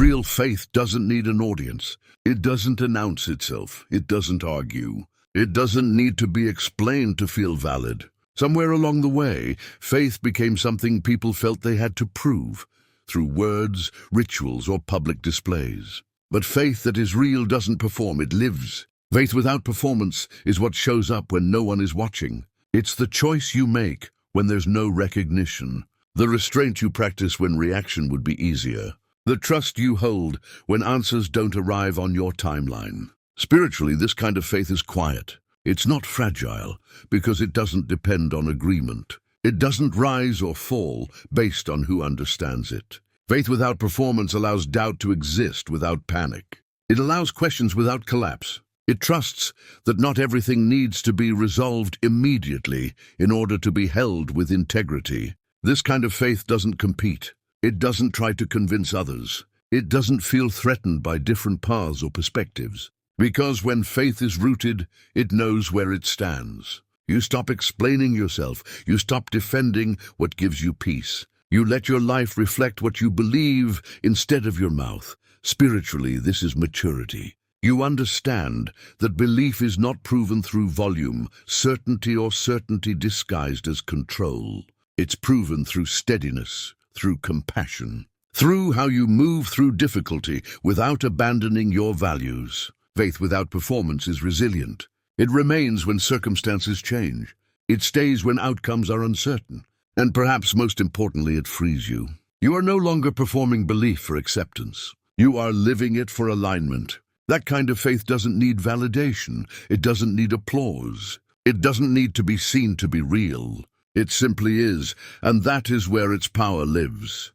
Real faith doesn't need an audience. It doesn't announce itself. It doesn't argue. It doesn't need to be explained to feel valid. Somewhere along the way, faith became something people felt they had to prove, through words, rituals, or public displays. But faith that is real doesn't perform, it lives. Faith without performance is what shows up when no one is watching. It's the choice you make when there's no recognition, the restraint you practice when reaction would be easier, the trust you hold when answers don't arrive on your timeline. Spiritually, this kind of faith is quiet. It's not fragile because it doesn't depend on agreement. It doesn't rise or fall based on who understands it. Faith without performance allows doubt to exist without panic. It allows questions without collapse. It trusts that not everything needs to be resolved immediately in order to be held with integrity. This kind of faith doesn't compete. It doesn't try to convince others. It doesn't feel threatened by different paths or perspectives. Because when faith is rooted, it knows where it stands. You stop explaining yourself. You stop defending what gives you peace. You let your life reflect what you believe instead of your mouth. Spiritually, this is maturity. You understand that belief is not proven through volume, certainty, or certainty disguised as control. It's proven through steadiness, through compassion, through how you move through difficulty without abandoning your values. Faith without performance is resilient. It remains when circumstances change. It stays when outcomes are uncertain. And perhaps most importantly, it frees you. You are no longer performing belief for acceptance. You are living it for alignment. That kind of faith doesn't need validation. It doesn't need applause. It doesn't need to be seen to be real. It simply is, and that is where its power lives.